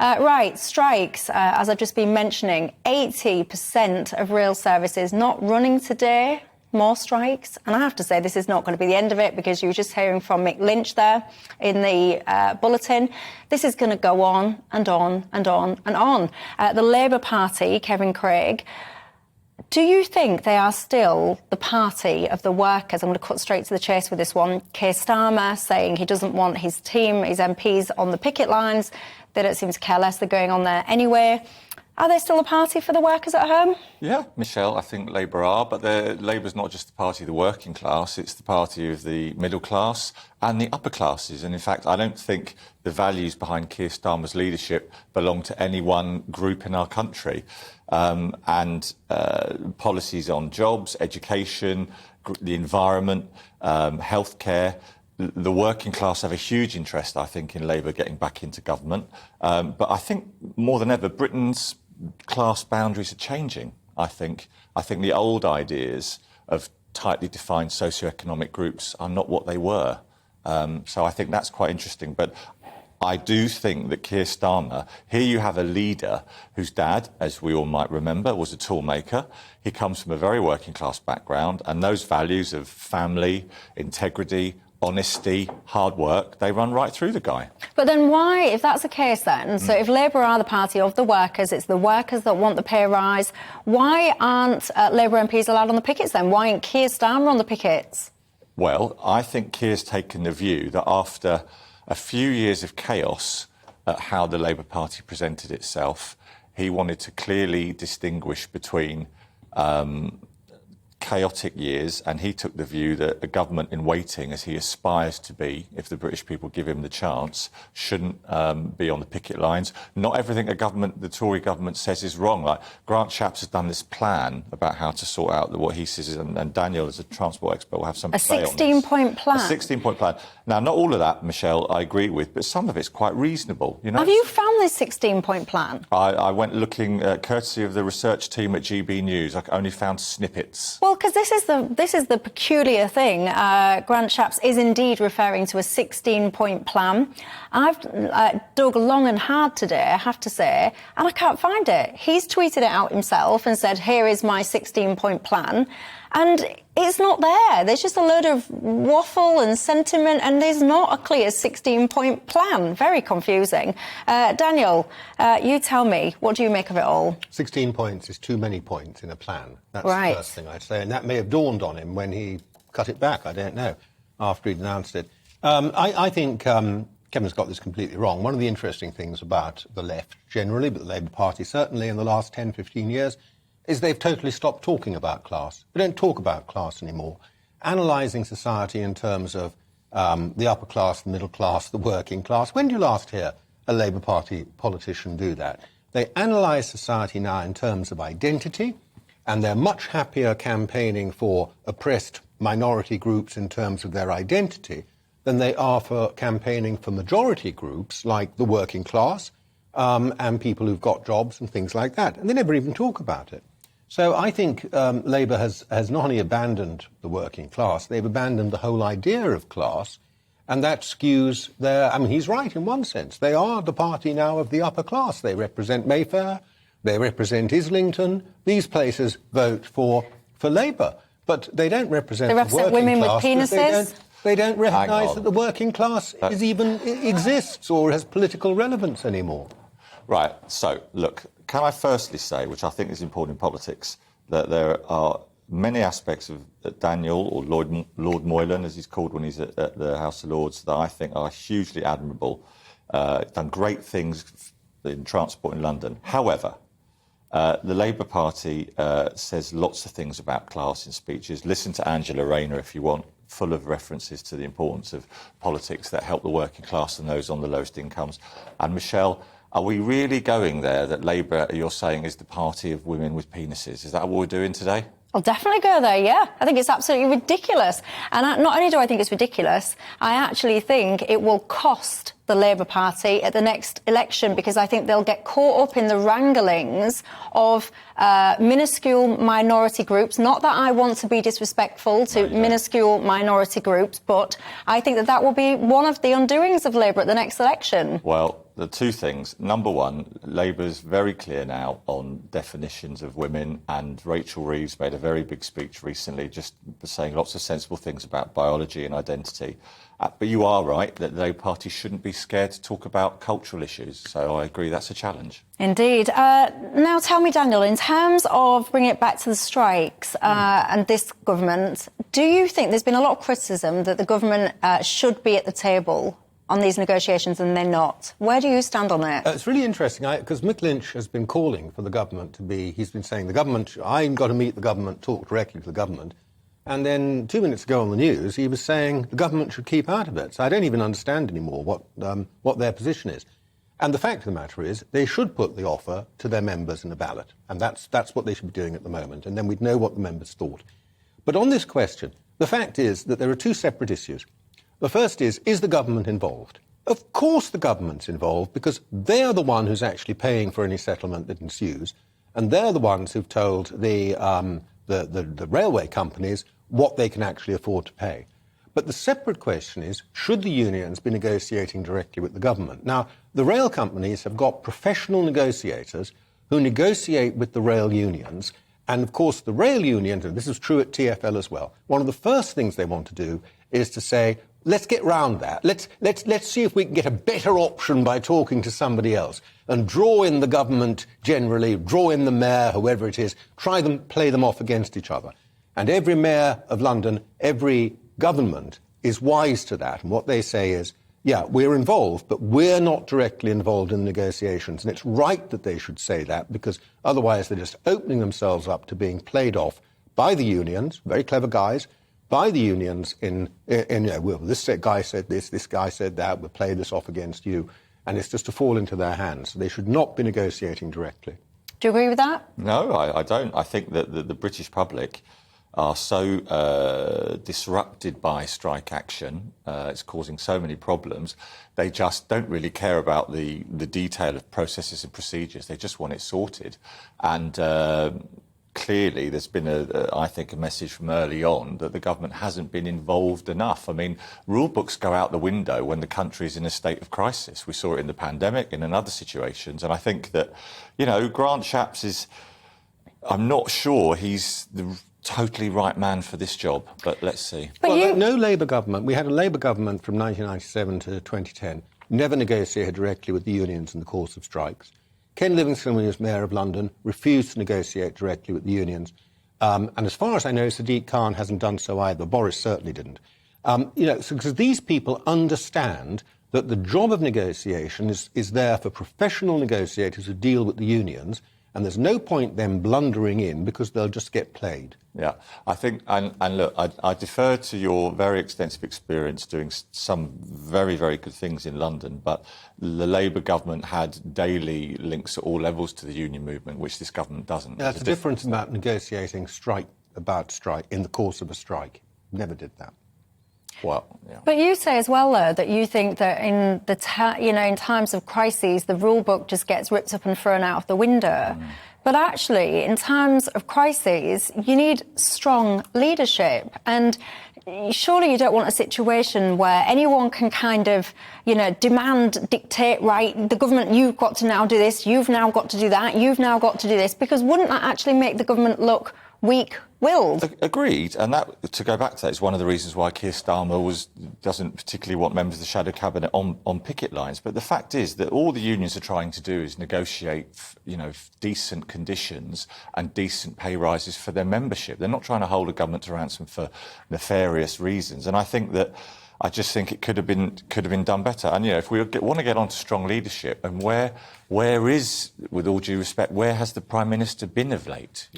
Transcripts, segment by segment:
Right, strikes, as I've just been mentioning, 80% of rail services not running today. More strikes. And I have to say, this is not going to be the end of it, because you were just hearing from Mick Lynch there in the bulletin. This is going to go on and on and on and on. The Labour Party, Kevin Craig, do you think they are still the party of the workers? I'm going to cut straight to the chase with this one. Keir Starmer saying he doesn't want his team, his MPs on the picket lines. They don't seem to care less. They're going on there anyway. Are they still a party for the workers at home? Yeah, Michelle, I think Labour are, but Labour's not just the party of the working class, it's the party of the middle class and the upper classes. And in fact, I don't think the values behind Keir Starmer's leadership belong to any one group in our country. Policies on jobs, education, the environment, healthcare. The working class have a huge interest, I think, in Labour getting back into government. But I think more than ever, Britain's class boundaries are changing, I think. I think the old ideas of tightly defined socioeconomic groups are not what they were. So I think that's quite interesting. But I do think that Keir Starmer, here you have a leader whose dad, as we all might remember, was a toolmaker. He comes from a very working class background, and those values of family, integrity, honesty, hard work, they run right through the guy. But then why, if that's the case then, so if Labour are the party of the workers, it's the workers that want the pay rise, why aren't Labour MPs allowed on the pickets then? Why ain't Keir Starmer on the pickets? Well, I think Keir's taken the view that after a few years of chaos at how the Labour Party presented itself, he wanted to clearly distinguish between chaotic years, and he took the view that a government in waiting, as he aspires to be, if the British people give him the chance, shouldn't be on the picket lines. Not everything the Tory government says is wrong. Like Grant Shapps has done this plan about how to sort out what he says, and Daniel, as a transport expert, will have some say on this. A 16-point plan? A 16-point plan. Now, not all of that, Michelle, I agree with, but some of it's quite reasonable. You know? Have you found this 16-point plan? I went looking, courtesy of the research team at GBNews. I only found snippets. Well, because this is the peculiar thing. Grant Shapps is indeed referring to a 16-point plan. I've dug long and hard today, I have to say, and I can't find it. He's tweeted it out himself and said, here is my 16-point plan. And it's not there. There's just a load of waffle and sentiment, and there's not a clear 16-point plan. Very confusing. Daniel, you tell me, what do you make of it all? 16 points is too many points in a plan. That's right. The first thing I'd say. And that may have dawned on him when he cut it back, I don't know, after he'd announced it. I think Kevin's got this completely wrong. One of the interesting things about the left generally, but the Labour Party certainly in the last 10, 15 years, is they've totally stopped talking about class. We don't talk about class anymore. Analysing society in terms of the upper class, the middle class, the working class. When do you last hear a Labour Party politician do that? They analyse society now in terms of identity, and they're much happier campaigning for oppressed minority groups in terms of their identity than they are for campaigning for majority groups like the working class and people who've got jobs and things like that. And they never even talk about it. So I think Labour has not only abandoned the working class, they've abandoned the whole idea of class, and that skews their... I mean, he's right in one sense. They are the party now of the upper class. They represent Mayfair, they represent Islington. These places vote for Labour, but they don't represent the working women class. With penises? They don't recognise that the working class exists or has political relevance anymore. Right, so, look, can I firstly say, which I think is important in politics, that there are many aspects of Daniel, or Lord Moylan, as he's called when he's at the House of Lords, that I think are hugely admirable. Done great things in transport in London. However, the Labour Party says lots of things about class in speeches. Listen to Angela Rayner if you want, full of references to the importance of politics that help the working class and those on the lowest incomes. And Michelle, are we really going there that Labour, you're saying, is the party of women with penises? Is that what we're doing today? I'll definitely go there, yeah. I think it's absolutely ridiculous. And not only do I think it's ridiculous, I actually think it will cost the Labour Party at the next election, because I think they'll get caught up in the wranglings of minuscule minority groups. Not that I want to be disrespectful to minuscule minority groups, but I think that will be one of the undoings of Labour at the next election. Well, the two things. Number one, Labour's very clear now on definitions of women, and Rachel Reeves made a very big speech recently just saying lots of sensible things about biology and identity. But you are right that the Labour Party shouldn't be scared to talk about cultural issues. So I agree that's a challenge. Indeed. Now tell me, Daniel, in terms of bringing it back to the strikes and this government, do you think there's been a lot of criticism that the government should be at the table on these negotiations and they're not? Where do you stand on it? It's really interesting, because Mick Lynch has been calling for the government to be, he's been saying the government, I've got to meet the government, talk directly to the government. And then 2 minutes ago on the news, he was saying the government should keep out of it. So I don't even understand anymore what their position is. And the fact of the matter is, they should put the offer to their members in a ballot. And that's what they should be doing at the moment. And then we'd know what the members thought. But on this question, the fact is that there are two separate issues. The first is the government involved? Of course the government's involved, because they're the one who's actually paying for any settlement that ensues. And they're the ones who've told the railway companies what they can actually afford to pay. But the separate question is, should the unions be negotiating directly with the government? Now, the rail companies have got professional negotiators who negotiate with the rail unions. And, of course, the rail unions, and this is true at TfL as well, one of the first things they want to do is to say, let's get round that. Let's see if we can get a better option by talking to somebody else and draw in the government generally, draw in the mayor, whoever it is, play them off against each other. And every mayor of London, every government is wise to that. And what they say is, yeah, we're involved, but we're not directly involved in the negotiations. And it's right that they should say that, because otherwise they're just opening themselves up to being played off by the unions, very clever guys, by the unions well, this guy said this guy said that, we'll play this off against you. And it's just to fall into their hands. They should not be negotiating directly. Do you agree with that? No, I don't. I think that the British public are so disrupted by strike action, it's causing so many problems, they just don't really care about the detail of processes and procedures. They just want it sorted. And clearly there's been, I think, a message from early on that the government hasn't been involved enough. I mean, rule books go out the window when the country is in a state of crisis. We saw it in the pandemic and in other situations. And I think that, Grant Shapps is, I'm not sure he's the totally right man for this job, but let's see. But no Labour government. We had a Labour government from 1997 to 2010, never negotiated directly with the unions in the course of strikes. Ken Livingstone, when he was Mayor of London, refused to negotiate directly with the unions. And as far as I know, Sadiq Khan hasn't done so either. Boris certainly didn't. Because these people understand that the job of negotiation is there for professional negotiators who deal with the unions, and there's no point them blundering in because they'll just get played. Yeah, I think, and look, I defer to your very extensive experience doing some very, very good things in London, but the Labour government had daily links at all levels to the union movement, which this government doesn't. That's the difference about negotiating about strike in the course of a strike. Never did that. Well, yeah. But you say as well, though, that you think that in in times of crises, the rule book just gets ripped up and thrown out of the window. But actually, in times of crises, you need strong leadership. And surely you don't want a situation where anyone can kind of, demand, dictate, right, the government, you've got to now do this, you've now got to do that, you've now got to do this, because wouldn't that actually make the government look weak-willed? Agreed, and that, to go back to that, is one of the reasons why Keir Starmer doesn't particularly want members of the shadow cabinet on picket lines. But the fact is that all the unions are trying to do is negotiate, decent conditions and decent pay rises for their membership. They're not trying to hold a government to ransom for nefarious reasons. And I just think it could have been done better. And if we want to get on to strong leadership, and where is, with all due respect, where has the Prime Minister been of late?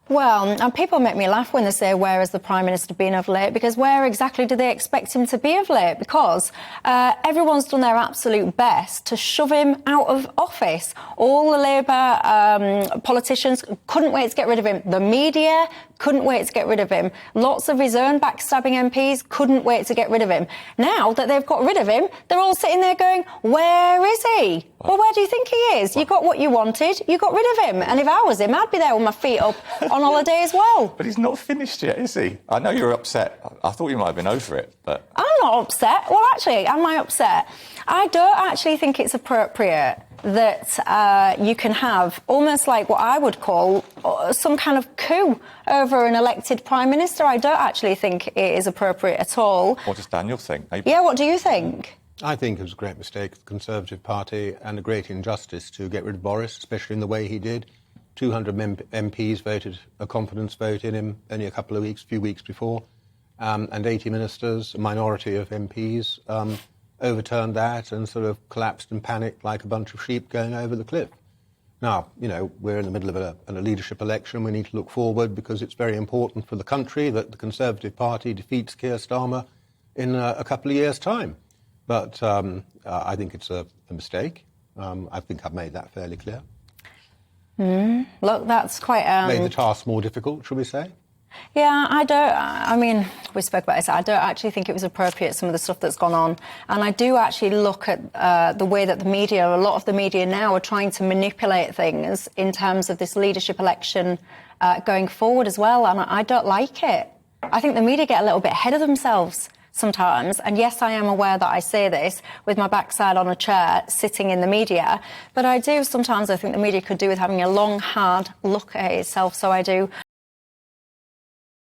Well, and people make me laugh when they say, where has the Prime Minister been of late? Because where exactly do they expect him to be of late? Because everyone's done their absolute best to shove him out of office. All the Labour politicians couldn't wait to get rid of him. The media couldn't wait to get rid of him. Lots of his own backstabbing MPs couldn't wait to get rid of him. Now that they've got rid of him, they're all sitting there going, where is he? Well, where do you think he is? You got what you wanted, you got rid of him. And if I was him, I'd be there with my feet up on holiday as well. But he's not finished yet, is he? I know you're upset. I thought you might have been over it, but... I'm not upset. Well, actually, am I upset? I don't actually think it's appropriate that you can have almost like what I would call some kind of coup over an elected Prime Minister. I don't actually think it is appropriate at all. What does Daniel think? Yeah, what do you think? I think it was a great mistake of the Conservative Party and a great injustice to get rid of Boris, especially in the way he did. 200 MPs voted a confidence vote in him only a few weeks before, and 80 ministers, a minority of MPs, overturned that and sort of collapsed and panicked like a bunch of sheep going over the cliff. Now, you know, we're in the middle of a leadership election. We need to look forward because it's very important for the country that the Conservative Party defeats Keir Starmer in a couple of years' time. But I think it's a mistake. I think I've made that fairly clear. Look, that's quite... Made the task more difficult, should we say? Yeah, I mean, we spoke about this. I don't actually think it was appropriate, some of the stuff that's gone on. And I do actually look at the way that the media, a lot of the media now, are trying to manipulate things in terms of this leadership election going forward as well. And I don't like it. I think the media get a little bit ahead of themselves sometimes. And yes, I am aware that I say this with my backside on a chair sitting in the media. But I do sometimes, I think the media could do with having a long, hard look at itself. So I do